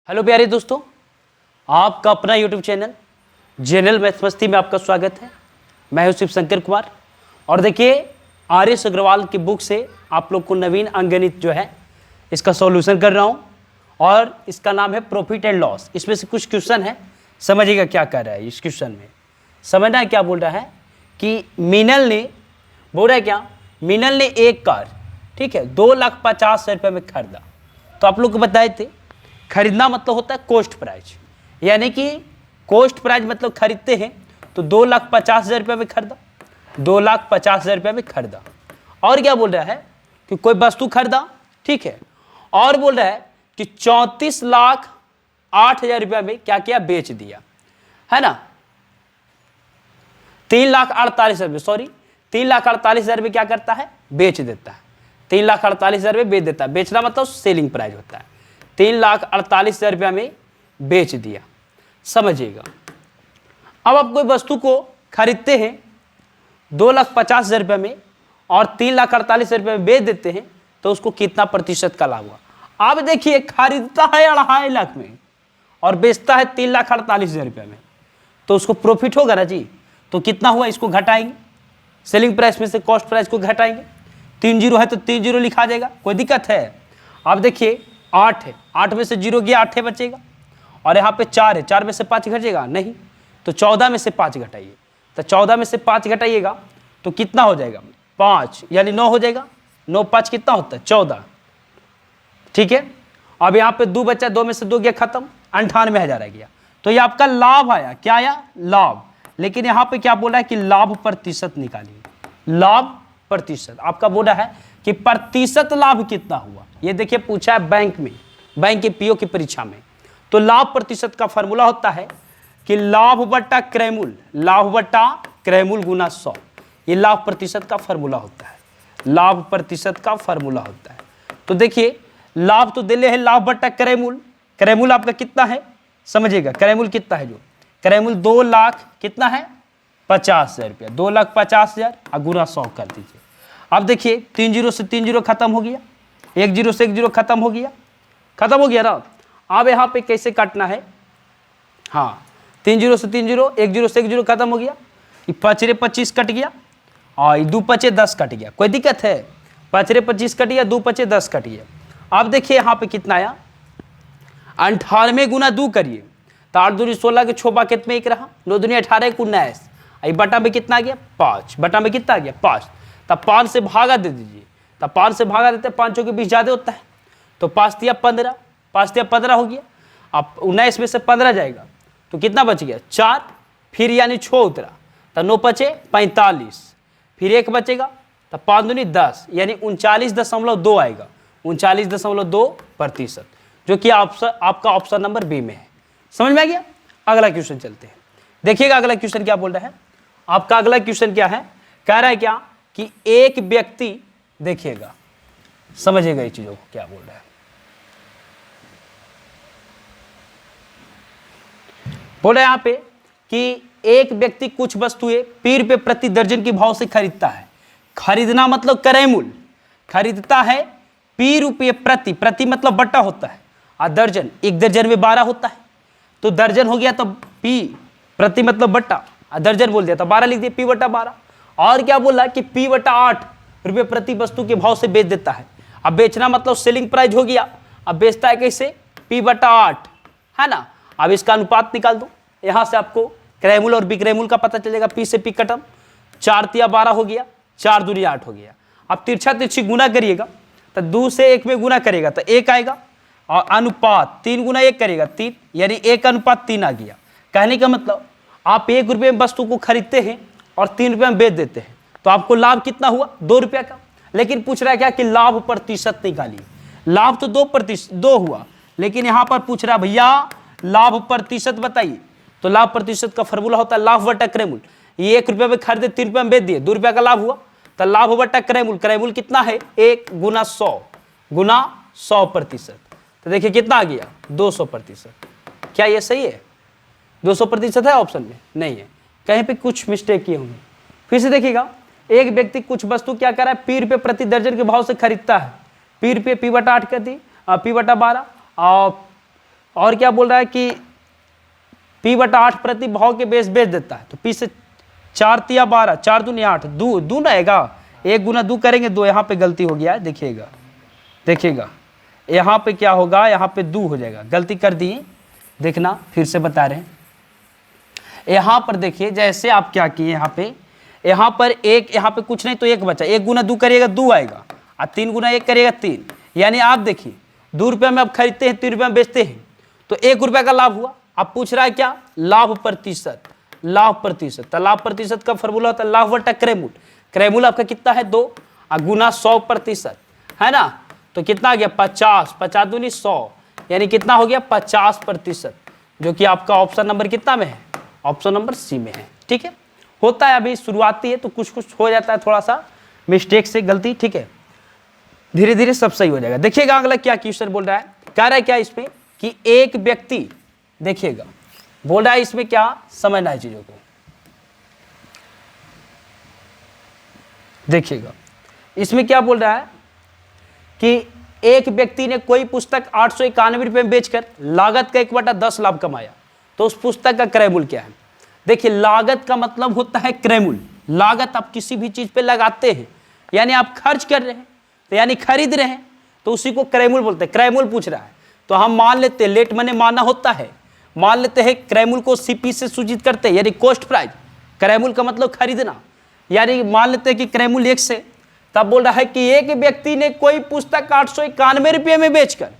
Hello प्यारे दोस्तों, आपका अपना यूट्यूब चैनल जनरल मैथ्स मस्ती में आपका स्वागत है। मैं हूं शिव शंकर कुमार और देखिए आर.एस. अग्रवाल की बुक से आप लोग को नवीन अंकगणित जो है इसका सॉल्यूशन कर रहा हूं और इसका नाम है प्रॉफिट एंड लॉस। इसमें से कुछ क्वेश्चन है, समझिएगा क्या कर रहा है इस क्वेश्चन में। समझना है क्या बोल रहा है कि मीनल ने बोल रहा है क्या, मीनल ने एक कार ठीक है 2,50,000 रुपये में खरीदा। तो आप लोग को बताए थे खरीदना मतलब होता है कॉस्ट प्राइस, यानी कि कॉस्ट प्राइस मतलब खरीदते हैं तो 2,50,000 रुपये में खरीदा, 2,50,000 रुपये में खरीदा। और क्या बोल रहा है कि कोई वस्तु खरीदा ठीक है, और बोल रहा है कि 34,08,000 रुपये में क्या किया, बेच दिया, है ना। 3,48,000 रुपये, सॉरी 3,48,000 रुपये क्या करता है, बेच देता है। 3,48,000 रुपये बेच देता है, बेचना मतलब सेलिंग प्राइस होता है। 3,48,000 रुपया में बेच दिया, समझिएगा। अब आप कोई वस्तु को खरीदते हैं 2,50,000 रुपये में और 3,48,000 रुपये में बेच देते हैं तो उसको कितना प्रतिशत का लाभ हुआ। आप देखिए खरीदता है 2.5 लाख में और बेचता है 3,48,000 रुपये में, तो उसको प्रॉफिट होगा ना जी। तो कितना हुआ, इसको घटाएंगे, सेलिंग प्राइस में से कॉस्ट प्राइस को घटाएंगे। 3 जीरो है तो 3 जीरो लिखा जाएगा, कोई दिक्कत है। आप देखिए 8 है, 8 में से 0 गया 8 है बचेगा, और यहाँ पे 4 है, 4 में से 5 घटेगा नहीं, तो 14 में से 5 घटाइए। तो 14 में से 5 घटाइएगा तो कितना हो जाएगा, 5 यानी 9 हो जाएगा। 9 5 कितना होता है, 14, ठीक है। अब यहाँ पे 2 बचा, 2 में से 2 गया खत्म, 98,000 आ गया। तो ये आपका लाभ आया, क्या आया, लाभ। लेकिन यहाँ पे क्या बोला है कि लाभ प्रतिशत निकालिए, लाभ प्रतिशत। आपका बोला है कि प्रतिशत लाभ कितना हुआ, ये देखिए पूछा है बैंक में, बैंक के पीओ की परीक्षा में। तो लाभ प्रतिशत का फॉर्मूला होता है कि लाभ बट्टा क्रयमूल, लाभ बट्टा क्रयमूल गुना 100। ये लाभ प्रतिशत का फॉर्मूला होता है, लाभ प्रतिशत का फॉर्मूला होता है। तो देखिए लाभ तो दिले है लाभ बट्टा क्रयमूल, क्रयमूल आपका कितना है समझिएगा, क्रयमूल कितना है, जो क्रयमूल 2 लाख कितना है 50,000 रुपया, 2,50,000 और गुना 100 कर दीजिए। अब देखिए 3 जीरो से 3 जीरो खत्म हो गया, 1 जीरो से 1 जीरो खत्म हो गया, खत्म हो गया ना। अब यहाँ पे कैसे काटना है, हाँ 3 जीरो से 3 जीरो, 1 जीरो से 1 जीरो खत्म हो गया, 5 रे 25 कट गया और 2 पचे 10 कट गया, कोई दिक्कत है। 5 रे 25 कट गया, 2 पचे 10 कट गया। अब देखिए यहाँ पे कितना आया, 98 गुना 2 करिए तो 8 दूनी 16 के 6 बाकेट में 1 रहा, 9 दूनी 18 को 19, बटा में कितना आ गया 5, बटा में कितना आ गया 5। तब 5 से भागा दे दीजिए, तब 5 से भागा देते हैं, 5 के बीच ज़्यादा होता है, तो 5 दिया 15, 5 दिया 15 हो गया। अब 19 में से 15 जाएगा तो कितना बच गया 4, फिर यानी 6 उतरा तो 9 बचे 45, फिर 1 बचेगा तब 5 दूनी 10 यानी 39.2 आएगा, 39.2%, जो कि आपका ऑप्शन नंबर बी में है। समझ में आ गया। अगला क्वेश्चन चलते हैं, देखिएगा अगला क्वेश्चन क्या बोल रहा है। आपका अगला क्वेश्चन क्या है, कह रहा है क्या कि एक व्यक्ति, देखिएगा समझिएगा इस चीजों को क्या बोल रहा है। बोल रहा है यहां पे कि एक व्यक्ति कुछ वस्तुएं P रुपये प्रति दर्जन के भाव से खरीदता है। खरीदना मतलब क्रयमूल, खरीदता है P रुपये प्रति, प्रति मतलब बट्टा होता है, और दर्जन, 1 दर्जन में 12 होता है, तो दर्जन हो गया तो P प्रति मतलब बट्टा, दर्जन बोल दिया तो 12 लिख दिया, P बट्टा 12। और क्या बोला कि P बटा 8 रुपये प्रति वस्तु के भाव से बेच देता है। अब बेचना मतलब सेलिंग प्राइस हो गया, अब बेचता है कैसे, P बटा 8, है ना। अब इसका अनुपात निकाल दो, यहाँ से आपको क्रयमूल और विक्रयमूल का पता चलेगा। P से P कटम, 4 तिया 12 हो गया, 4 दूनी 8 हो गया। अब तिरछा तिरछी गुना करिएगा तो 2 से 1 में गुना करेगा तो 1 आएगा, और अनुपात 3 गुना 1 करेगा 3, यानी 1 अनुपात 3 आ गया। कहने का मतलब आप 1 रुपये में वस्तु को खरीदते हैं और 3 रुपये में बेच देते हैं, तो आपको लाभ कितना हुआ 2 रुपये का। लेकिन पूछ रहा है क्या कि लाभ प्रतिशत निकालिए। लाभ तो 2 हुआ, लेकिन यहाँ पर पूछ रहा है भैया लाभ प्रतिशत बताइए। तो लाभ प्रतिशत का फॉर्मूला होता है लाभ बटा क्रयमूल। ये 1 रुपये में खरीदे 3 रुपये में बेच दिए, 2 रुपये का लाभ हुआ, तो लाभ बटा क्रयमूल, क्रयमूल कितना है 1 गुना 100 गुना 100%। तो देखिए कितना आ गया 200%। क्या ये सही है, 200% है ऑप्शन में, नहीं है, कहीं पे कुछ मिस्टेक किए होंगे। फिर से देखिएगा, एक व्यक्ति कुछ वस्तु क्या कर रहा है P रुपये प्रति दर्जन के भाव से खरीदता है। P रुपये P बटा 8 कर दी, P बटा 12 और और क्या बोल रहा है कि P/8 प्रति भाव के बेस बेच देता है। तो P से 4 तिया 12, 4 दूनी 8, दू ना आएगा, 1 गुना 2 करेंगे 2, यहाँ पे गलती हो गया है, देखिएगा यहाँ पे क्या होगा, यहाँ पे 2 हो जाएगा, गलती कर दी, देखना फिर से बता रहे हैं। यहाँ पर देखिए जैसे आप क्या किए, यहाँ पर एक, यहाँ पे कुछ नहीं तो 1 बचा, 1 गुना 2 करिएगा 2 आएगा, और 3 गुना 1 करिएगा 3, यानी आप देखिए 2 रुपये में आप खरीदते हैं, 3 रुपये में बेचते हैं, तो 1 रुपये का लाभ हुआ। अब पूछ रहा है क्या, लाभ प्रतिशत। तो लाभ प्रतिशत का फॉर्मूला होता है लाभ बटा क्रेमूल। क्रेमूल आपका कितना है 2, गुना 100%, है ना, तो कितना आ गया 50, 50 दूनी 100, यानी कितना हो गया 50%, जो कि आपका ऑप्शन नंबर कितना में है, ऑप्शन नंबर सी में है। ठीक है, होता है, अभी शुरुआती है तो कुछ हो जाता है, थोड़ा सा मिस्टेक से गलती, ठीक है, धीरे धीरे सब सही हो जाएगा। देखिएगा अगला क्या क्वेश्चन बोल रहा है, कह रहा है क्या इसमें कि एक व्यक्ति, देखिएगा बोल रहा है इसमें क्या समझना है चीजों को, देखिएगा इसमें क्या बोल रहा है कि एक व्यक्ति ने कोई पुस्तक 891 रुपये में बेचकर लागत का 1/10 लाभ कमाया, तो उस पुस्तक का क्रय मूल्य क्या है। देखिए लागत का मतलब होता है क्रय मूल्य। लागत आप किसी भी चीज पे लगाते हैं, यानी आप खर्च कर रहे हैं, तो यानी खरीद रहे हैं, तो उसी को क्रय मूल्य बोलते हैं। क्रय मूल्य पूछ रहा है, तो हम मान लेते हैं लेट मनी मानना होता है, मान लेते हैं क्रय मूल्य को सीपी से सूचित करते हैं, यानी कॉस्ट प्राइस। क्रय मूल्य का मतलब खरीदना, यानी मान लेते हैं कि क्रय मूल्य 1 से, तब बोल रहा है कि एक व्यक्ति ने कोई पुस्तक 891 रुपये में बेचकर,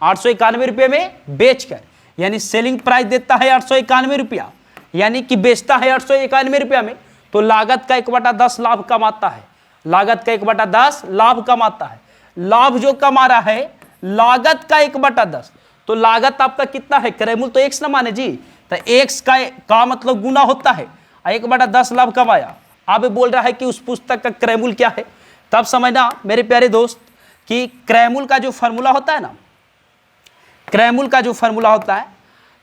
891 रुपये में बेचकर, यानी सेलिंग प्राइस देता है 891 रुपया, यानी कि बेचता है 891 रुपया में, तो लागत का 1/10 लाभ कमाता है। लागत का 1/10 लाभ कमाता है। लाभ जो कमा रहा है लागत का 1/10, तो लागत आपका कितना है, क्रय मूल्य तो x ना माने जी, तो x का मतलब गुना होता है, 1/10 लाभ कमाया। अब बोल रहा है कि उस पुस्तक का क्रय मूल्य क्या है। तब समझना मेरे प्यारे दोस्त कि क्रय मूल्य का जो फॉर्मूला होता है ना, क्रय मूल्य का जो फॉर्मूला होता है,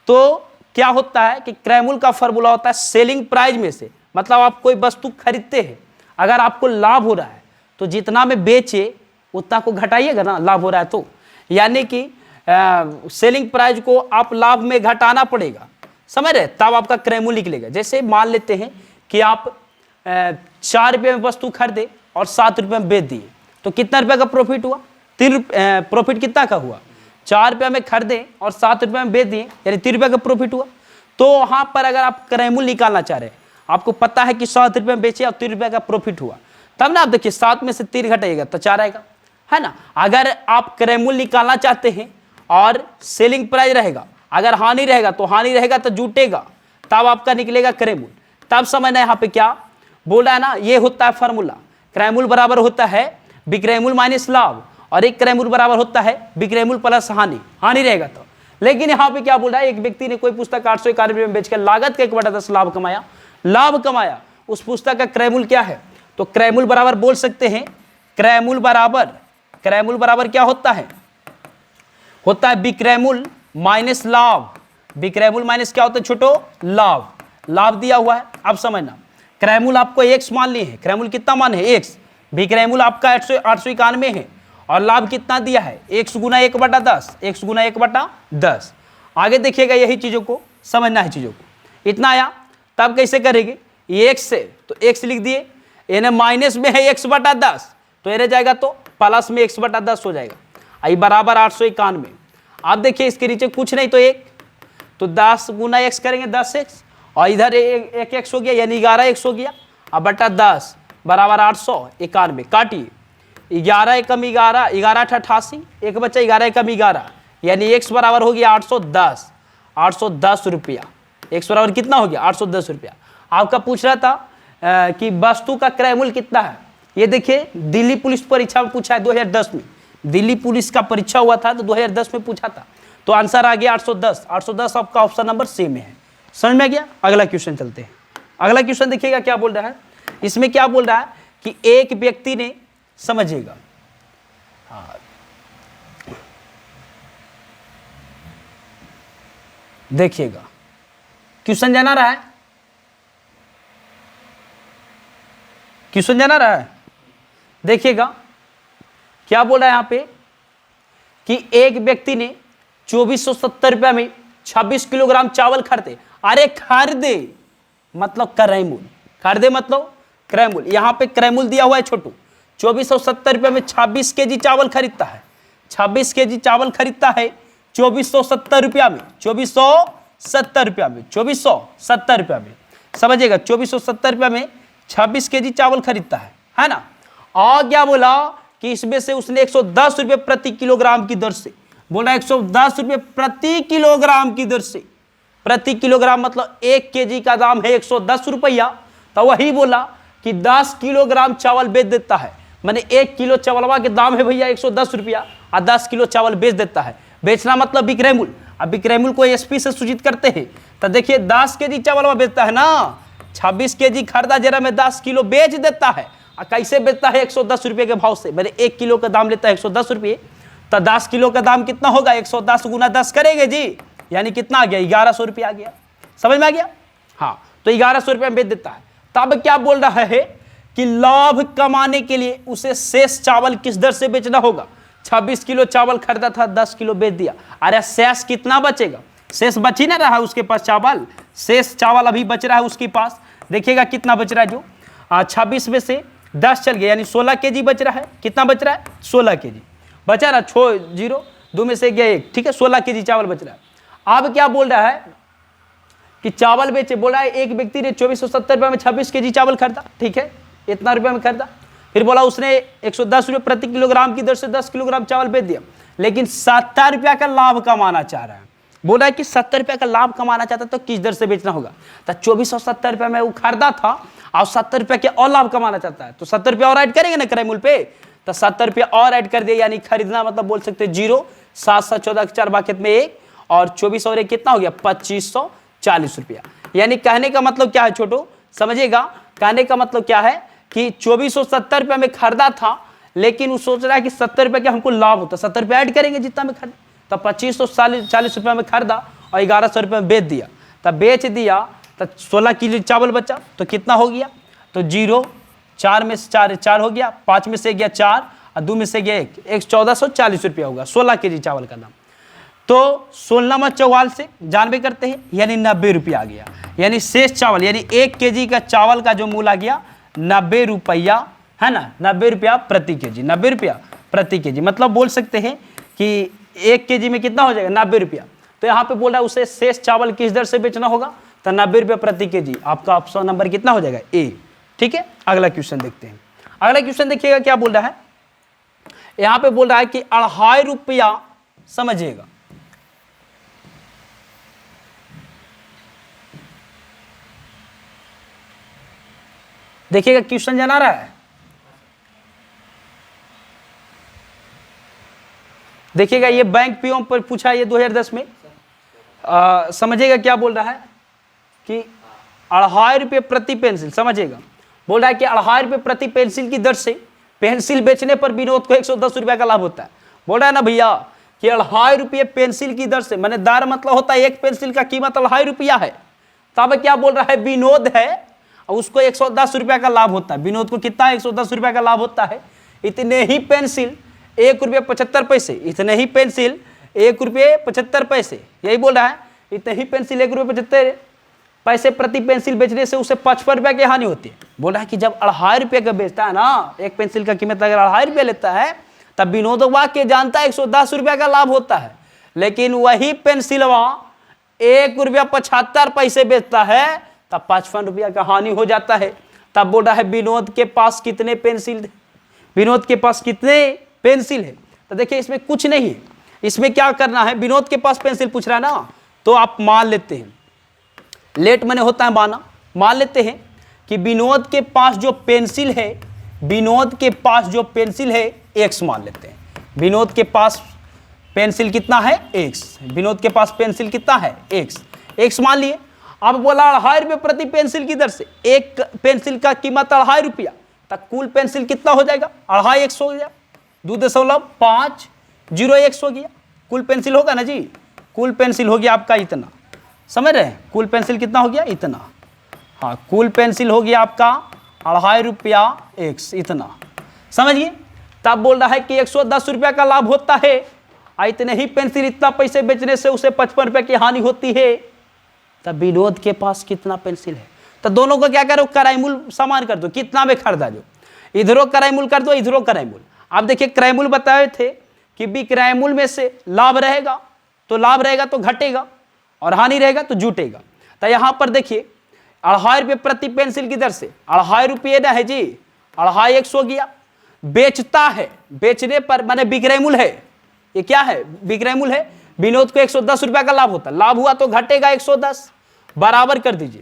तो क्या होता है कि क्रय मूल्य का फॉर्मूला होता है सेलिंग प्राइस में से, मतलब आप कोई वस्तु खरीदते हैं, अगर आपको लाभ हो रहा है तो जितना में बेचे उतना को घटाइएगा ना, लाभ हो रहा है तो, यानी कि सेलिंग प्राइस को आप लाभ में घटाना पड़ेगा, समझ रहे, तब आपका क्रय मूल्य निकलेगा। जैसे मान लेते हैं कि आप 4 रुपये में वस्तु खरीदे और 7 रुपये में बेच दिए, तो कितना रुपये का प्रॉफिट हुआ, 3 प्रॉफिट कितना का हुआ, 4 रुपये में खरीदे और 7 रुपये में बेच दिए, यानी 3 रुपये का प्रॉफिट हुआ। तो वहां पर अगर आप क्रय मूल्य निकालना चाह रहे हैं, आपको पता है कि 7 रुपये में बेचे और 3 रुपये का प्रॉफिट हुआ, तब ना आप देखिए 7 में से 3 घटाइएगा तो 4 आएगा, है ना। अगर आप क्रय मूल्य निकालना चाहते हैं और सेलिंग प्राइस रहेगा, अगर हानि रहेगा तो हानि रहेगा तो जुटेगा, तब आपका निकलेगा क्रय मूल्य। तब समझना यहाँ पे क्या बोला है ना, ये होता है फॉर्मूला, क्रय मूल्य बराबर होता है विक्रय मूल्य माइनस लाभ, और एक क्रय मूल्य बराबर होता है विक्रय मूल्य प्लस हानि, हानि रहेगा तो। लेकिन यहाँ पे क्या बोल रहा है, एक व्यक्ति ने कोई पुस्तक 891 रुपये में बेचकर लागत का 1/10 लाभ कमाया, उस पुस्तक का क्रय मूल्य क्या है, तो क्रय मूल्य बराबर बोल सकते हैं, क्रय मूल्य बराबर क्या होता है विक्रय मूल्य माइनस लाभ। विक्रय मूल्य माइनस क्या होता है छोटो, लाभ दिया हुआ है। अब समझना, क्रय मूल्य आपको x मान लिए हैं, क्रय मूल्य कितना मान है x, विक्रय मूल्य आपका 891 है और लाभ कितना दिया है x गुना 1/10। आगे देखिएगा, यही चीजों को समझना है, चीजों को इतना आया, तब कैसे करेंगे, ये x से तो x लिख दिए, यानी माइनस में है 1/10, तो ये रह जाएगा तो प्लस में 1/10 हो जाएगा, आई बराबर 891। आप देखिए इसके नीचे कुछ नहीं तो 1, तो 10 गुना x करेंगे 10x, और इधर एक x हो गया, यानी 11x हो गया, अब बटा 10 बराबर 891, काटिए 11 एकम 11, 11 88, एक बच्चा 11 एकम 11, यानी x बराबर हो गया 810 रुपया। x बराबर कितना हो गया 810 रुपया। आपका पूछ रहा था कि वस्तु का क्रय मूल्य कितना है। ये देखिए दिल्ली पुलिस परीक्षा में पूछा है 2010 में, दिल्ली पुलिस का परीक्षा हुआ था तो 2010 में पूछा था, तो आंसर आ गया 810 आपका ऑप्शन नंबर सी में है। समझ में आ गया। अगला क्वेश्चन चलते हैं। अगला क्वेश्चन देखिएगा क्या बोल रहा है, इसमें क्या बोल रहा है कि एक व्यक्ति ने, समझिएगा, देखिएगा क्वेश्चन जाना रहा है, क्वेश्चन जाना रहा है, देखिएगा क्या बोल रहा है यहां पे कि एक व्यक्ति ने 2470 रुपया में 26 किलोग्राम चावल खरीदे। अरे खरीदे मतलब क्रय मूल्य, खरीदे मतलब क्रय मूल्य, यहाँ पे क्रय मूल्य दिया हुआ है छोटू। 2470 रुपये में 26 केजी चावल खरीदता है, 26 केजी चावल खरीदता है 2470 रुपया में, 2470 रुपया में, 2470 रुपया में, समझिएगा 2470 रुपया में 26 केजी चावल खरीदता है ना। और क्या बोला कि इसमें से उसने 110 रुपये प्रति किलोग्राम की दर से, बोला 110 रुपये प्रति किलोग्राम की दर से, प्रति किलोग्राम मतलब 1 केजी का दाम है 110 रुपया, तो वही बोला कि 10 किलोग्राम चावल बेच देता है, माने 1 किलो चावलवा के दाम है भैया 110 रुपया और 10 किलो चावल बेच देता है। बेचना मतलब विक्रय मूल्य। अब विक्रय मूल्य को एसपी से सूचित करते हैं, तो देखिए 10 केजी चावलवा बेचता है ना, 26 केजी खरीदा जरा में 10 किलो बेच देता है। और कैसे बेचता है 110 रुपये के भाव से, मैंने 1 किलो का दाम लेता है 110 रुपये, तो 10 किलो का दाम कितना होगा 110 गुना 10 करेंगे जी, यानी कितना आ गया 1100 रुपया आ गया, समझ में आ गया। हाँ तो 1100 रुपये में बेच देता है। तब क्या बोल रहा है कि लाभ कमाने के लिए उसे शेष चावल किस दर से बेचना होगा। 26 किलो चावल खरीदा था, 10 किलो बेच दिया, अरे शेष कितना बचेगा, शेष बच ही ना रहा उसके पास चावल, शेष चावल अभी बच रहा है उसके पास, देखिएगा कितना बच रहा है, जो 26 में से 10 चल गया यानी 16 केजी बच रहा है। कितना बच रहा है 16 केजी बचा ना, 0 2 में से गया 1, ठीक है 16 केजी चावल बच रहा है। अब क्या बोल रहा है कि चावल बेचे, बोल रहा है एक व्यक्ति ने 2470 रुपये में 26 केजी चावल खरीदा, ठीक है इतना रुपये में खरीदा, फिर बोला उसने 110 रुपये प्रति किलोग्राम की दर से 10 किलोग्राम चावल बेच दिया, लेकिन 70 रुपया का लाभ कमाना चाह रहा है। बोल रहा है कि 70 रुपया का लाभ कमाना चाहता है तो किस दर से बेचना होगा, तो 2470 रुपये में वो खरीदा था और 70 रुपये के और लाभ कमाना चाहता है, तो 70 रुपया और ऐड करेंगे ना क्रय मूल्य पे, तो 70 रुपया और ऐड कर दिया, यानी खरीदना मतलब बोल सकते 0, 7 7 14 के 4 बाकेट में 1 और 24 और 1 कितना हो गया 2540 रुपया। यानी कहने का मतलब क्या है छोटो, समझिएगा कहने का मतलब क्या है कि 2470 रुपये में खरीदा था, लेकिन वो सोच रहा है कि 70 रुपये का हमको लाभ होता है, 70 रुपये ऐड करेंगे जितना में खरीदा, तो 2540 रुपये में खरीदा और 1100 रुपये में बेच दिया, तब बेच दिया तो 16 किलो चावल बचा, तो कितना हो गया, तो 0 4 में से 4 हो गया, 5 में से गया 4 और 2 में से गया 1, 1440 रुपया होगा 16 केजी चावल का दाम। तो 16 में 44 से जानबे करते हैं, यानी 90 रुपया आ गया, यानी शेष चावल यानी 1 केजी का चावल का जो मूल्य आ गया 90 रुपया, है ना, 90 रुपया प्रति केजी, 90 रुपया प्रति केजी, मतलब बोल सकते हैं कि 1 केजी में कितना हो जाएगा 90 रुपया। तो यहाँ पे बोल रहा है उसे शेष चावल किस दर से बेचना होगा, तो 90 रुपया प्रति केजी, आपका ऑप्शन नंबर कितना हो जाएगा ए, ठीक है। अगला क्वेश्चन देखते हैं, अगला क्वेश्चन देखिएगा क्या बोल रहा है, यहाँ पे बोल रहा है कि 2.5 रुपया, समझिएगा देखिएगा क्वेश्चन जाना रहा है, देखिएगा ये बैंक पीओ पर पूछा ये 2010 में, समझिएगा क्या बोल रहा है कि 2.5 रुपये प्रति पेंसिल, समझिएगा बोल रहा है कि 2.5 रुपये प्रति पेंसिल की दर से पेंसिल बेचने पर विनोद को 110 रुपया का लाभ होता है। बोल रहा है ना भैया कि 2.5 रुपये पेंसिल की दर से, मैंने दार मतलब होता है एक पेंसिल का कीमत 2.5 रुपया है, तब क्या बोल रहा है विनोद है और उसको 110 रुपया का लाभ होता है। विनोद को कितना 110 रुपया का लाभ होता है, इतने ही पेंसिल 1 रुपये 75 पैसे, इतने ही पेंसिल 1 रुपये 75 पैसे, यही बोल रहा है इतने ही पेंसिल 1 रुपये 75 पैसे प्रति पेंसिल बेचने से उसे 55 रुपये की हानि होती है। बोल रहा है कि जब 2.5 रुपये का बेचता है ना, एक पेंसिल का कीमत अगर 2.5 रुपये लेता है, तब विनोदवा के जानता है 110 रुपये का लाभ होता है, लेकिन वही पेंसिलवा 1 रुपया 75 पैसे बेचता है, तब 55 रुपया का हानि हो जाता है। तब बोल रहा है विनोद के पास कितने पेंसिल, विनोद के पास कितने पेंसिल है, तो देखिए इसमें कुछ नहीं है, इसमें क्या करना है, विनोद के पास पेंसिल पूछ रहा है ना, तो आप मान लेते हैं, लेट मैंने होता है माना, मान लेते हैं कि विनोद के पास जो पेंसिल है, विनोद के पास जो पेंसिल है x मान लेते हैं, विनोद के पास पेंसिल कितना है x, विनोद के पास पेंसिल कितना है x मान लिए। अब बोला 2.5 रुपये प्रति पेंसिल की दर से, एक पेंसिल का कीमत 2.5 रुपया, तब कुल पेंसिल कितना हो जाएगा 2.5 x हो गया, 2.5 हो गया, कुल पेंसिल होगा ना जी, कुल पेंसिल हो गया आपका इतना, समझ रहे हैं, कुल पेंसिल कितना हो गया इतना, हाँ कुल पेंसिल हो गया आपका 2.5 रुपया x इतना, समझिए। तब बोल रहा है कि 110 रुपया का लाभ होता है इतने ही पेंसिल इतना पैसे बेचने से उसे 55 रुपए की हानि होती है। तब विनोद के पास कितना पेंसिल है, तो दोनों को क्या करो, कराईमूल समान कर दो, कितना में खरीदा जो, इधरों कराईमूल कर दो, इधरों कराईमूल। आप देखिए कराईमूल बताए थे कि विक्रयमूल में से लाभ रहेगा तो घटेगा और हानि रहेगा तो जुटेगा। तो यहां पर देखिए 2.5 रुपये प्रति पेंसिल की दर से, 2.5 रुपये ना है जी, 2.5 100 हो गया। बेचता है, बेचने पर माने विक्रयमूल है, ये क्या है, विक्रयमूल है। विनोद को 110 रुपया का लाभ होता, लाभ हुआ तो घटेगा 110, बराबर कर दीजिए।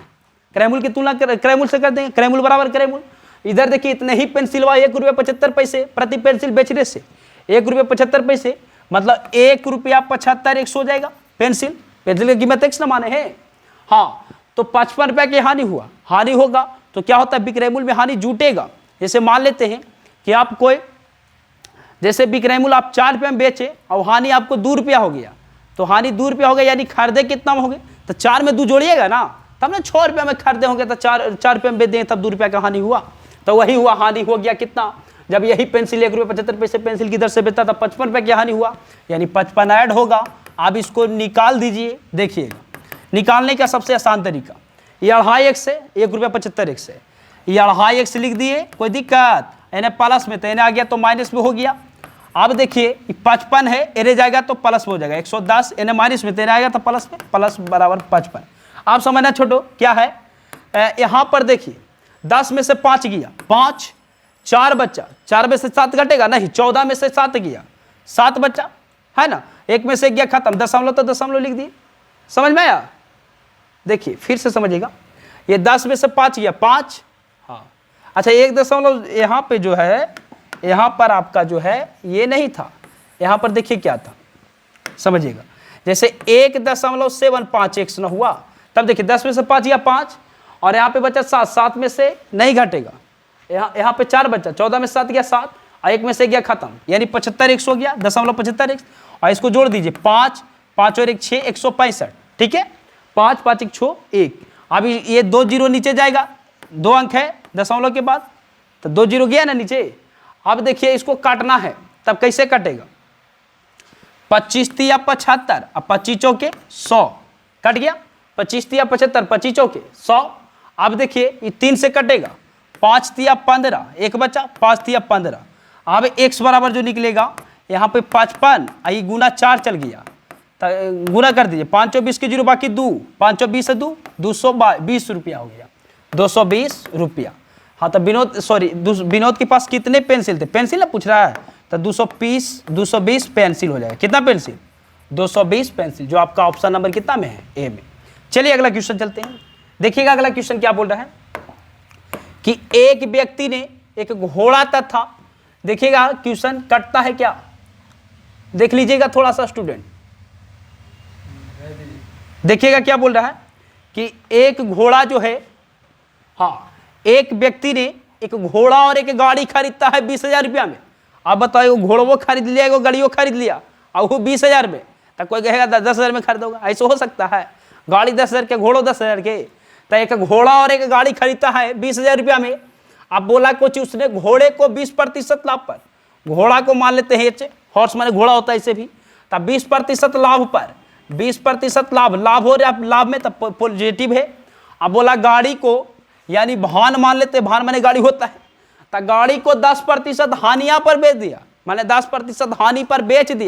क्रयमूल की तुलना क्रयमूल से कर देंगे, क्रयमूल बराबर क्रयमूल। इधर देखिए इतने ही पेंसिल हुआ 1 रुपये 75 पैसे प्रति पेंसिल बेचने से, 1 रुपये 75 पैसे मतलब 1 रुपया 75 100 हो जाएगा। पेंसिल की कीमत x न माने है। हाँ, तो 55 रुपये की हानि हुआ, हानि होगा तो क्या होता है, विक्रयमूल में हानि जुटेगा। जैसे मान लेते हैं कि आप कोई, जैसे विक्रयमूल आप 4 रुपये में बेचे और हानि आपको 2 रुपया हो गया, तो हानि 2 रुपया हो गया, यानी खरीदे कितना में हो गए, तो 4 में 2 जोड़िएगा ना, तब ना 6 रुपये में खरीदे होंगे, तो 4 रुपये में बेच दें तब 2 रुपया का हानि हुआ। तो वही हुआ, हानि हो गया कितना, जब यही पेंसिल 1 रुपये 75 पैसे पेंसिल की दर से बेचता था 55 रुपये की हानि हुआ, यानी 55 ऐड होगा। आप इसको निकाल दीजिए, देखिएगा निकालने का सबसे आसान तरीका, ये 2.5 x से 1 रुपया 75 x है, ये 2.5 x लिख दिए, कोई दिक्कत, इन्हें प्लस में, तो इन्हें आ गया तो माइनस में हो गया। अब देखिए 55 है, इन्हें जाएगा तो प्लस में हो जाएगा, 110 इन्हें माइनस में, तो इन्हें आएगा तो प्लस में, प्लस बराबर 55। आप समझना छोटो क्या है, यहाँ पर देखिए 10 में से 5 गया, 5 4 बच्चा, 4 में से 7 घटेगा नहीं, 14 में से 7 गया, 7 बच्चा है ना, 1 में से गया खत्म, दशमलव तो दशमलव लिख दिए। समझ में आया, देखिए फिर से समझिएगा, ये 10 में से 5 गया 5, हाँ अच्छा 1 दशमलव यहाँ पे जो है, यहाँ पर आपका जो है ये नहीं था, यहाँ पर देखिए क्या था, समझिएगा जैसे 1.75 x न हुआ, तब देखिए 10 में से 5 गया 5 और यहाँ पे बचा 7, 7 में से नहीं घटेगा, यहाँ पे 4 बचा, 14 में 7 गया 7 और 1 में से गया खत्म, यानी 75 x हो गया, 0.75 x, और इसको जोड़ दीजिए 5 5 और 1 6, 165, ठीक है, 5 5 1 6 1। अब ये 2 जीरो नीचे जाएगा, 2 अंक है दशमलव के बाद, तो 2 जीरो गया ना नीचे। अब देखिए इसको काटना है, तब कैसे कटेगा, 25 तिया 75, अब 25 चौके 100 कट गया, 25 तिया 75, 25 चौके 100। अब देखिए ये 3 से कटेगा, 5 तिया 15, एक बचा, 5 तिया 15। अब x बराबर जो निकलेगा यहाँ पे 55, आई गुना 4 चल गया, तो गुना कर दीजिए, 5 और 20 के जीरो बाकी 2, 5 और 20 है 2, 220 रुपया हो गया, 220 रुपया। हाँ तो विनोद के पास कितने पेंसिल थे, पेंसिल ना पूछ रहा है, तो 220 पेंसिल हो जाएगा, कितना पेंसिल, 220 पेंसिल, जो आपका ऑप्शन नंबर कितना में है, ए में। चलिए अगला क्वेश्चन चलते हैं, देखिएगा अगला क्वेश्चन क्या बोल रहा है कि एक व्यक्ति ने एक घोड़ा तथा, देखिएगा क्वेश्चन कटता है क्या, देख लीजिएगा थोड़ा सा स्टूडेंट, देखिएगा क्या बोल रहा है कि एक घोड़ा जो है, हाँ एक व्यक्ति ने एक घोड़ा और एक गाड़ी खरीदता है 20,000 रुपया में। आप बताओ घोड़ा वो खरीद लिया, वो गाड़ी वो खरीद लिया और वो 20,000 में, तो कोई कहेगा 10,000 में खरीदोगा, ऐसा हो सकता है, गाड़ी 10,000 के, घोड़ो 10,000 के, तो एक घोड़ा और एक गाड़ी खरीदता है 20,000 रुपया में। अब बोला कुछ उसने घोड़े को 20% लाभ पर, घोड़ा को मान लेते हैं h, हॉर्स माने घोड़ा होता है इसे भी, तब 20% लाभ पर, 20% लाभ हो रहा है, लाभ में तब पॉजिटिव है। अब बोला गाड़ी को, यानी भान मान लेते, भान माने गाड़ी होता है, तो गाड़ी को 10% हानिया पर बेच दिया, माने 10% हानि पर बेच दिया।